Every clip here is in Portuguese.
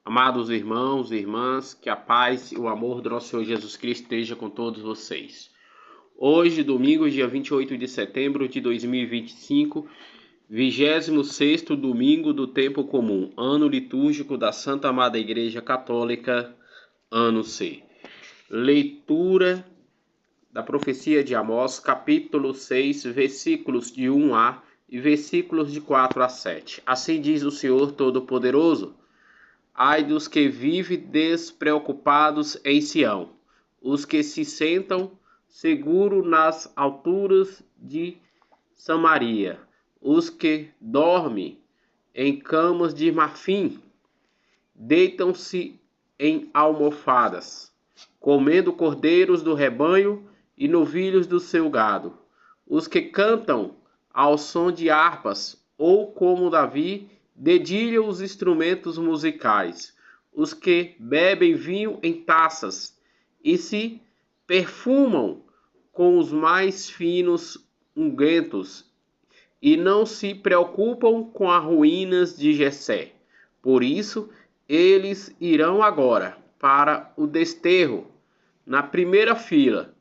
Amados irmãos e irmãs, que a paz e o amor do nosso Senhor Jesus Cristo esteja com todos vocês. Hoje, domingo, dia 28 de setembro de 2025, 26º domingo do tempo comum, ano litúrgico da Santa Amada Igreja Católica, ano C. Leitura da profecia de Amós, capítulo 6, versículos de 1a e versículos de 4 a 7. Assim diz o Senhor Todo-Poderoso: ai dos que vivem despreocupados em Sião, os que se sentam seguro nas alturas de Samaria, os que dormem em camas de marfim, deitam-se em almofadas, comendo cordeiros do rebanho e novilhos do seu gado, os que cantam ao som de harpas, ou como Davi, dedilham os instrumentos musicais, os que bebem vinho em taças e se perfumam com os mais finos ungüentos e não se preocupam com as ruínas de Jessé. Por isso, eles irão agora para o desterro na primeira fila,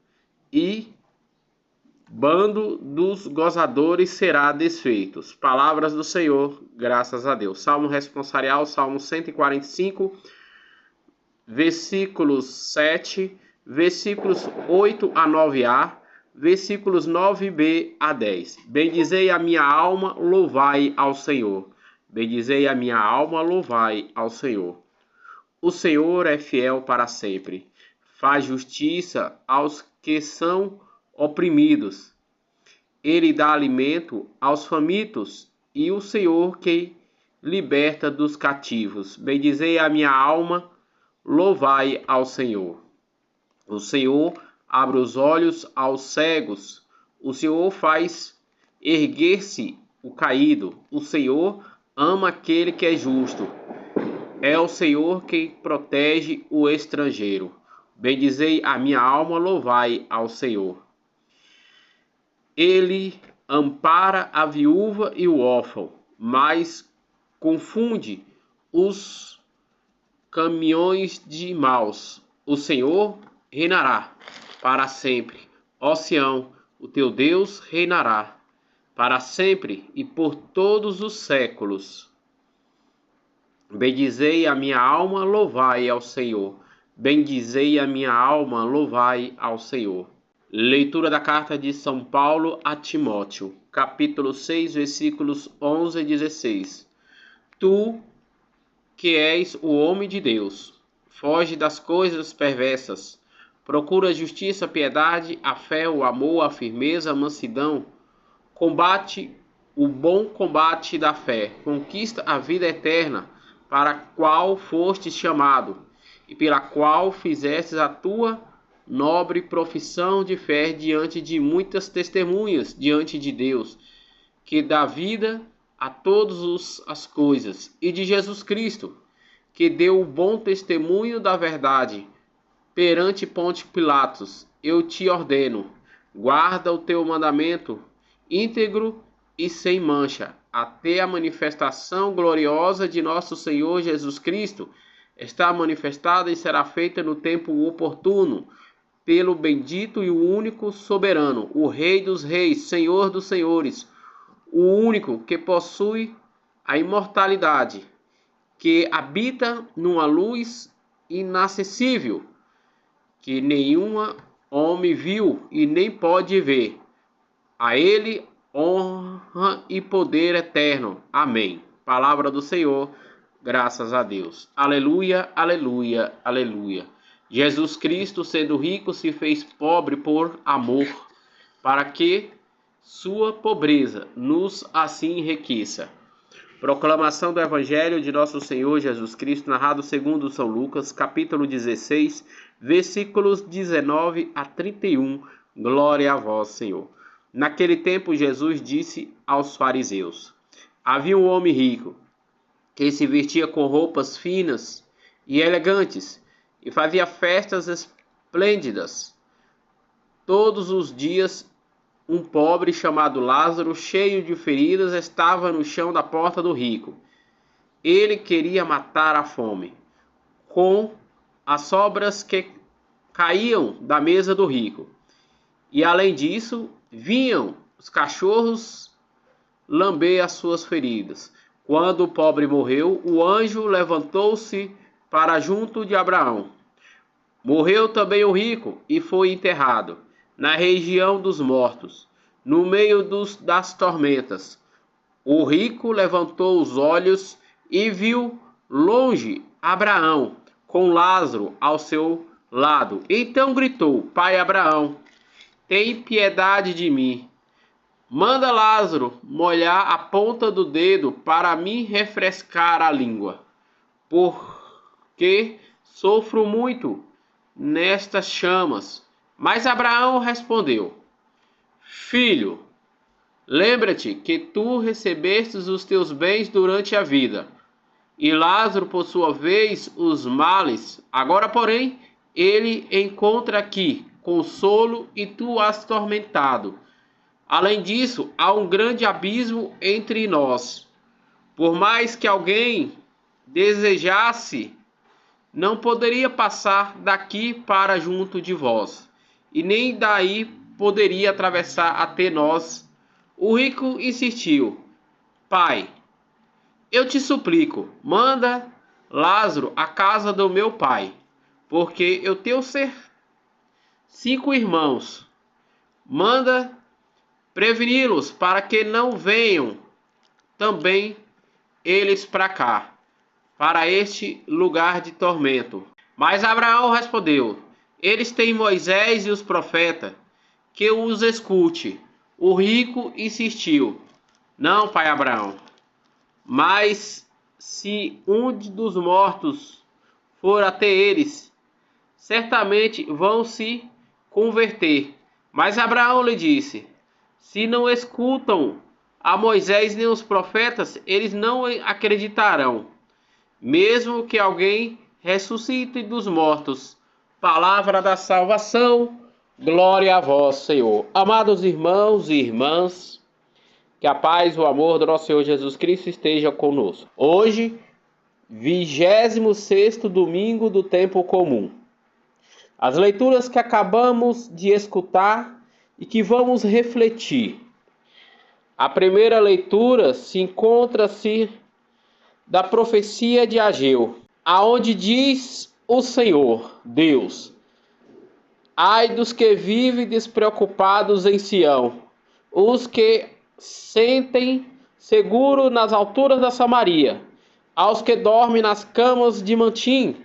e bando dos gozadores será desfeito. Palavras do Senhor, graças a Deus. Salmo responsorial, Salmo 145, versículos 7, versículos 8 a 9a, versículos 9b a 10. Bendizei a minha alma, louvai ao Senhor. Bendizei a minha alma, louvai ao Senhor. O Senhor é fiel para sempre. Faz justiça aos que são oprimidos. Ele dá alimento aos famintos, e o Senhor que liberta dos cativos. Bendizei a minha alma, louvai ao Senhor. O Senhor abre os olhos aos cegos. O Senhor faz erguer-se o caído. O Senhor ama aquele que é justo. É o Senhor que protege o estrangeiro. Bendizei a minha alma, louvai ao Senhor. Ele ampara a viúva e o órfão, mas confunde os caminhões de maus. O Senhor reinará para sempre. Ó Sião, o teu Deus reinará para sempre e por todos os séculos. Bendizei a minha alma, louvai ao Senhor. Bendizei a minha alma, louvai ao Senhor. Leitura da carta de São Paulo a Timóteo, capítulo 6, versículos 11 e 16. Tu, que és o homem de Deus, foge das coisas perversas, procura a justiça, a piedade, a fé, o amor, a firmeza, a mansidão, combate o bom combate da fé, conquista a vida eterna, para a qual fostes chamado, e pela qual fizestes a tua nobre profissão de fé diante de muitas testemunhas, diante de Deus, que dá vida a todas as coisas, e de Jesus Cristo, que deu o bom testemunho da verdade perante Pôncio Pilatos. Eu te ordeno, guarda o teu mandamento íntegro e sem mancha, até a manifestação gloriosa de nosso Senhor Jesus Cristo. Está manifestada e será feita no tempo oportuno, pelo bendito e o único soberano, o Rei dos reis, Senhor dos senhores, o único que possui a imortalidade, que habita numa luz inacessível, que nenhum homem viu e nem pode ver. A ele honra e poder eterno. Amém. Palavra do Senhor, graças a Deus. Aleluia, aleluia, aleluia. Jesus Cristo, sendo rico, se fez pobre por amor, para que sua pobreza nos assim enriqueça. Proclamação do Evangelho de nosso Senhor Jesus Cristo, narrado segundo São Lucas, capítulo 16, versículos 19 a 31. Glória a vós, Senhor. Naquele tempo, Jesus disse aos fariseus: havia um homem rico, que se vestia com roupas finas e elegantes, e fazia festas esplêndidas. Todos os dias, um pobre chamado Lázaro, cheio de feridas, estava no chão da porta do rico. Ele queria matar a fome. com as sobras que caíam da mesa do rico. E além disso, vinham os cachorros lamber as suas feridas. Quando o pobre morreu, o anjo levantou-se para junto de Abraão. Morreu também o rico e foi enterrado na região dos mortos, no meio das tormentas. O rico levantou os olhos e viu longe Abraão, com Lázaro ao seu lado. Então gritou: Pai Abraão, tem piedade de mim. Manda Lázaro molhar a ponta do dedo para me refrescar a língua, porque sofro muito nestas chamas. Mas Abraão respondeu: Filho, lembra-te que tu recebestes os teus bens durante a vida, e Lázaro, por sua vez, os males. Agora, porém, ele encontra aqui consolo e tu has tormentado. Além disso, há um grande abismo entre nós. Por mais que alguém desejasse, não poderia passar daqui para junto de vós, e nem daí poderia atravessar até nós. O rico insistiu: Pai, eu te suplico, manda Lázaro à casa do meu pai, porque eu tenho 5 irmãos. Manda preveni-los para que não venham também eles para cá, para este lugar de tormento. Mas Abraão respondeu: Eles têm Moisés e os profetas, que os escute. O rico insistiu: Não, pai Abraão, mas se um dos mortos for até eles, certamente vão se converter. Mas Abraão lhe disse: Se não escutam a Moisés nem os profetas, eles não acreditarão, mesmo que alguém ressuscite dos mortos. Palavra da salvação, glória a vós, Senhor. Amados irmãos e irmãs, que a paz e o amor do nosso Senhor Jesus Cristo esteja conosco. Hoje, 26º domingo do tempo comum. As leituras que acabamos de escutar e que vamos refletir. A primeira leitura se encontra-se da profecia de Ageu, aonde diz o Senhor, Deus: Ai dos que vivem despreocupados em Sião, os que sentem seguro nas alturas da Samaria, aos que dormem nas camas de mantim,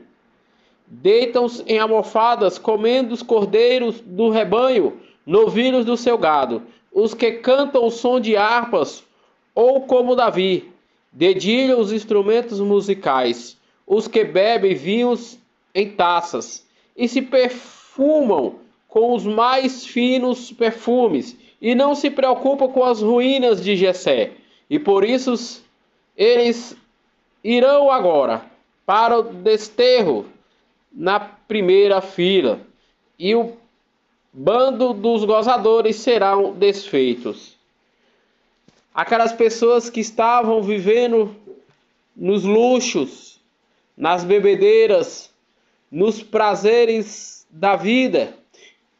deitam-se em almofadas, comendo os cordeiros do rebanho, novilhos do seu gado, os que cantam o som de harpas, ou como Davi, dedilham os instrumentos musicais, os que bebem vinhos em taças, e se perfumam com os mais finos perfumes, e não se preocupam com as ruínas de Jessé. E por isso eles irão agora para o desterro na primeira fila, e o bando dos gozadores serão desfeitos. Aquelas pessoas que estavam vivendo nos luxos, nas bebedeiras, nos prazeres da vida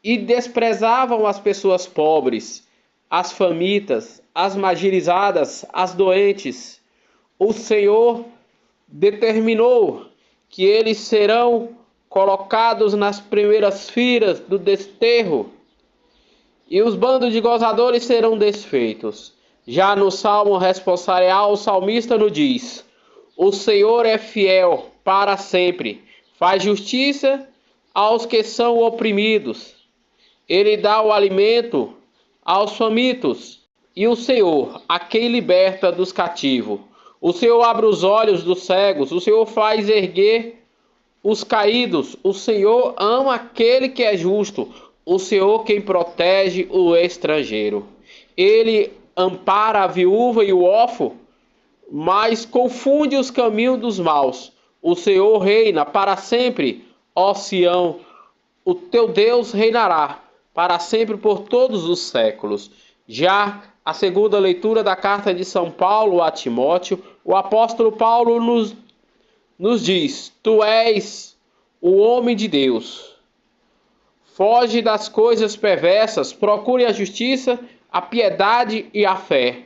e desprezavam as pessoas pobres, as famintas, as marginalizadas, as doentes. O Senhor determinou que eles serão colocados nas primeiras filas do desterro, e os bandos de gozadores serão desfeitos. Já no Salmo responsorial, o salmista nos diz: O Senhor é fiel para sempre, faz justiça aos que são oprimidos. Ele dá o alimento aos famintos, e o Senhor a quem liberta dos cativos. O Senhor abre os olhos dos cegos, o Senhor faz erguer os caídos, o Senhor ama aquele que é justo, o Senhor quem protege o estrangeiro. Ele ampara a viúva e o órfão, mas confunde os caminhos dos maus. O Senhor reina para sempre, ó Sião, o teu Deus reinará para sempre por todos os séculos. Já a segunda leitura da carta de São Paulo a Timóteo, o apóstolo Paulo nos nos diz: Tu és o homem de Deus. Foge das coisas perversas, procure a justiça, a piedade e a fé,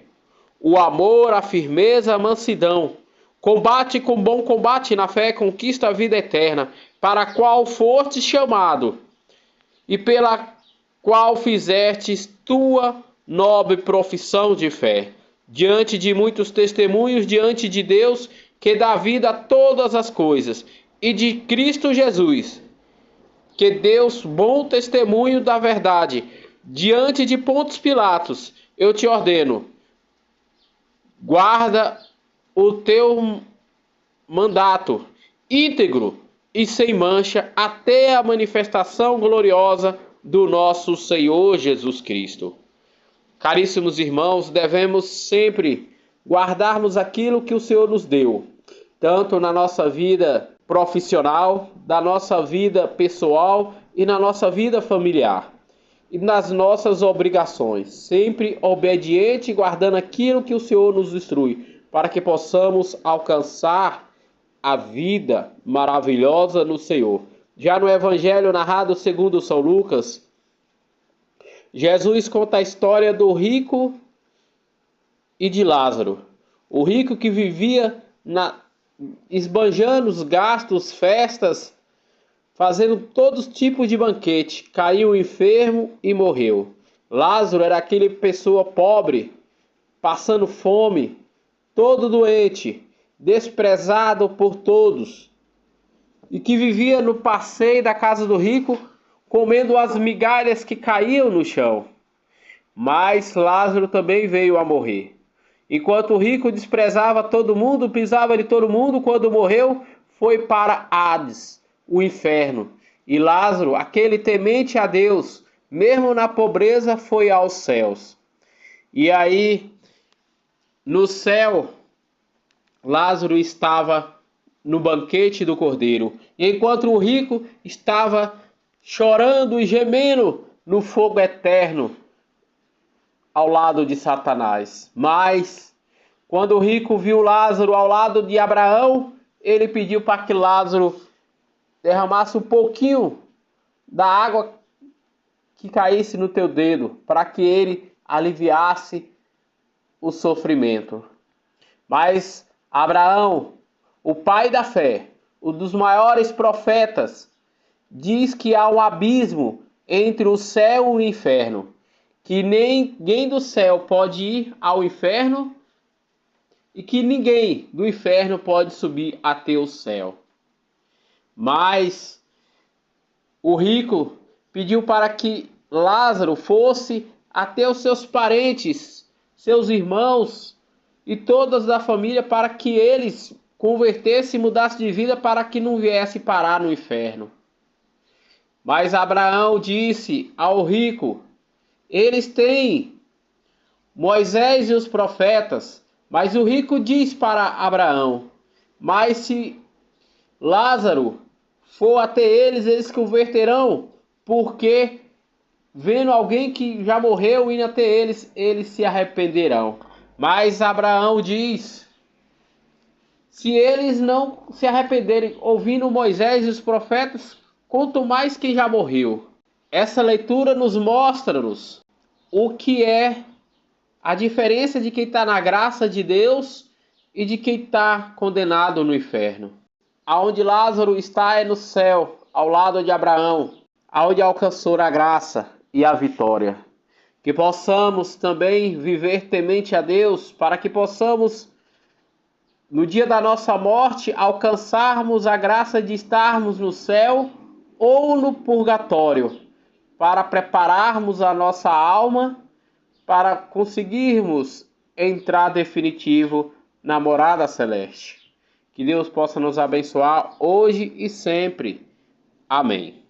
o amor, a firmeza, a mansidão. Combate com bom combate na fé, conquista a vida eterna, para a qual foste chamado e pela qual fizestes tua nobre profissão de fé, diante de muitos testemunhos, diante de Deus, que dá vida a todas as coisas, e de Cristo Jesus, que Deus, bom testemunho da verdade, diante de Pôncio Pilatos, eu te ordeno, guarda o teu mandato íntegro e sem mancha até a manifestação gloriosa do nosso Senhor Jesus Cristo. Caríssimos irmãos, devemos sempre guardarmos aquilo que o Senhor nos deu, tanto na nossa vida profissional, da nossa vida pessoal e na nossa vida familiar. E nas nossas obrigações, sempre obediente e guardando aquilo que o Senhor nos instrui, para que possamos alcançar a vida maravilhosa no Senhor. Já no Evangelho narrado segundo São Lucas, Jesus conta a história do rico e de Lázaro. O rico que vivia esbanjando os gastos, festas, fazendo todos tipos de banquete, caiu enfermo e morreu. Lázaro era aquele pessoa pobre, passando fome, todo doente, desprezado por todos, e que vivia no passeio da casa do rico, comendo as migalhas que caíam no chão. Mas Lázaro também veio a morrer. Enquanto o rico desprezava todo mundo, pisava de todo mundo, quando morreu, foi para Hades, o inferno. E Lázaro, aquele temente a Deus, mesmo na pobreza, foi aos céus. E aí, no céu, Lázaro estava no banquete do Cordeiro, enquanto o rico estava chorando e gemendo no fogo eterno, ao lado de Satanás. Mas, quando o rico viu Lázaro ao lado de Abraão, ele pediu para que Lázaro derramasse um pouquinho da água que caísse no teu dedo, para que ele aliviasse o sofrimento. Mas Abraão, o pai da fé, um dos maiores profetas, diz que há um abismo entre o céu e o inferno, que ninguém do céu pode ir ao inferno e que ninguém do inferno pode subir até o céu. Mas o rico pediu para que Lázaro fosse até os seus parentes, seus irmãos e todas da família, para que eles convertessem e mudassem de vida, para que não viesse parar no inferno. Mas Abraão disse ao rico: eles têm Moisés e os profetas. Mas o rico diz para Abraão: mas se Lázaro for até eles, eles converterão, porque vendo alguém que já morreu indo até eles, eles se arrependerão. Mas Abraão diz: se eles não se arrependerem ouvindo Moisés e os profetas, quanto mais quem já morreu. Essa leitura nos mostra-nos o que é a diferença de quem está na graça de Deus e de quem está condenado no inferno. Aonde Lázaro está é no céu, ao lado de Abraão, aonde alcançou a graça e a vitória. Que possamos também viver temente a Deus, para que possamos, no dia da nossa morte, alcançarmos a graça de estarmos no céu ou no purgatório, para prepararmos a nossa alma para conseguirmos entrar definitivo na morada celeste. Que Deus possa nos abençoar hoje e sempre. Amém.